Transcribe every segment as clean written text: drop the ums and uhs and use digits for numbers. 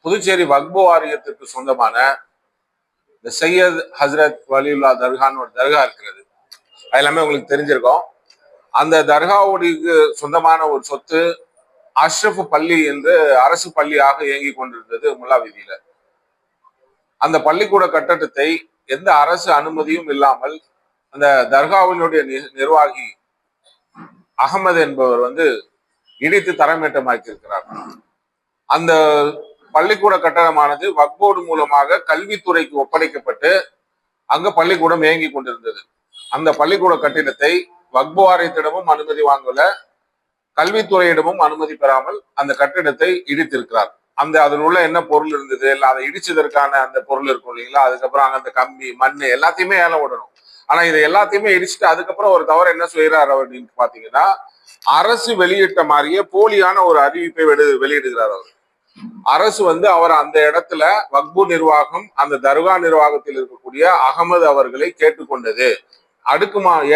புதுச்சேரி வக்பு வாரியத்திற்கு சொந்தமான இந்த சையத் ஹசரத் வலியுல்லா தர்கான்னு ஒரு தர்கா இருக்கிறது. அது எல்லாமே உங்களுக்கு தெரிஞ்சிருக்கும். அந்த தர்காவுடைய சொந்தமான ஒரு சொத்து அஷ்ரஃப் பள்ளி என்று அரசு பள்ளியாக இயங்கி கொண்டிருந்தது முல்லா வீதியில. அந்த பள்ளிக்கூட கட்டடத்தை எந்த அரசு அனுமதியும் இல்லாமல் அந்த தர்காவினுடைய நிர்வாகி அகமது என்பவர் இடித்து தரமேற்றமாக்கி இருக்கிறார். அந்த பள்ளிக்கூட கட்டடமானது வக்போர்டு மூலமாக கல்வித்துறைக்கு ஒப்படைக்கப்பட்டு அங்க பள்ளிக்கூடம் இயங்கி கொண்டிருந்தது. அந்த பள்ளிக்கூட கட்டிடத்தை வக்பு வாரியத்திடமும் அனுமதி வாங்கல, கல்வித்துறையிடமும் அனுமதி பெறாமல் அந்த கட்டிடத்தை இடித்திருக்கிறார். அதில் உள்ள என்ன பொருள் இருந்தது, இல்லை அதை இடிச்சதற்கான அந்த பொருள் இருக்கும் இல்லைங்களா, அதுக்கப்புறம் அங்க அந்த கம்பி மண் எல்லாத்தையுமே ஏலம் விடணும். ஆனா இதை எல்லாத்தையுமே இடிச்சுட்டு அதுக்கப்புறம் ஒரு தவறு என்ன செய்யறாரு அப்படின்னு பாத்தீங்கன்னா, அரசு வெளியிட்ட மாதிரியே போலியான ஒரு அறிவிப்பை வெளியிடுகிறார் அவர். அரசு அவர் அந்த இடத்துல வக்பு நிர்வாகம் அந்த தர்கா நிர்வாகத்தில் இருக்கக்கூடிய அகமது அவர்களை கேட்டுக்கொண்டது,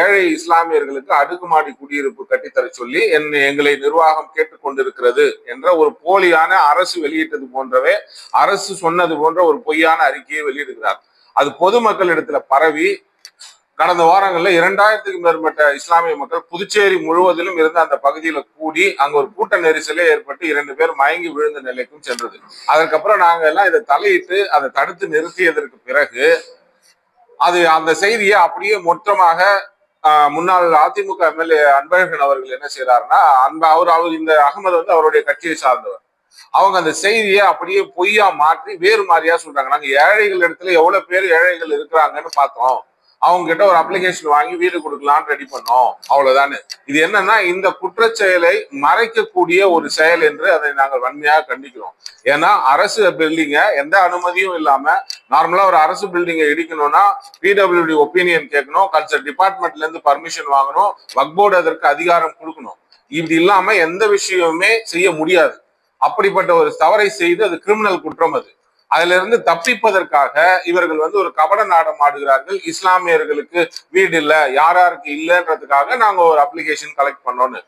ஏழை இஸ்லாமியர்களுக்கு அடுக்குமாடி குடியிருப்பு கட்டித்தர சொல்லி எங்களை நிர்வாகம் கேட்டுக்கொண்டிருக்கிறது என்ற ஒரு போலியான அரசு வெளியிட்டது போன்றவே, அரசு சொன்னது போன்ற ஒரு பொய்யான அறிக்கையை வெளியிடுகிறார். அது பொதுமக்களிடத்துல பரவி கடந்த வாரங்கள்ல 2000க்கும் மேற்பட்ட இஸ்லாமிய மக்கள் புதுச்சேரி முழுவதிலும் இருந்த அந்த பகுதியில கூடி அங்க ஒரு கூட்ட நெரிசலே ஏற்பட்டு 2 பேர் மயங்கி விழுந்த நிலைக்கும் சென்றது. அதற்கப்புறம் நாங்க எல்லாம் இதை தலையிட்டு அதை தடுத்து நிறுத்தியதற்கு பிறகு அந்த செய்தியை அப்படியே மொத்தமாக முன்னாள் அதிமுக எம்எல்ஏ அன்பழகன் அவர்கள் என்ன செய்யறாருன்னா, அவர் இந்த அகமது அவருடைய கட்சியை சார்ந்தவர். அவங்க அந்த செய்தியை அப்படியே பொய்யா மாற்றி வேறு மாதிரியா சொல்றாங்க. நாங்க ஏழைகள் இடத்துல எவ்வளவு பேர் ஏழைகள் இருக்கிறாங்கன்னு பார்த்தோம், அவங்க கிட்ட ஒரு அப்ளிகேஷன் வாங்கி வீடு கொடுக்கலான்னு ரெடி பண்ணோம், அவ்வளவுதானே. இது என்னன்னா இந்த குற்றச்செயலை மறைக்கக்கூடிய ஒரு செயல் என்று அதை நாங்கள் வன்மையாக கண்டிக்கிறோம். ஏன்னா அரசு பில்டிங்க எந்த அனுமதியும் இல்லாம நார்மலா ஒரு அரசு பில்டிங்கை இடிக்கணும்னா பிடபிள்யூடி ஒப்பீனியன் கேட்கணும், கல்ச்சர் டிபார்ட்மெண்ட்ல இருந்து பர்மிஷன் வாங்கணும், வக்ஃப் போர்டு அதற்கு அதிகாரம் கொடுக்கணும். இப்படி இல்லாம எந்த விஷயமுமே செய்ய முடியாது. அப்படிப்பட்ட ஒரு தவறை செய்து அது கிரிமினல் குற்றம். அதுல இருந்து தப்பிப்பதற்காக இவர்கள் ஒரு கபட நாடம் ஆடுகிறார்கள். இஸ்லாமியர்களுக்கு வீடு இல்லை, யாருக்கு இல்லைன்றதுக்காக நாங்க ஒரு அப்ளிகேஷன் கலெக்ட் பண்ணோம்னு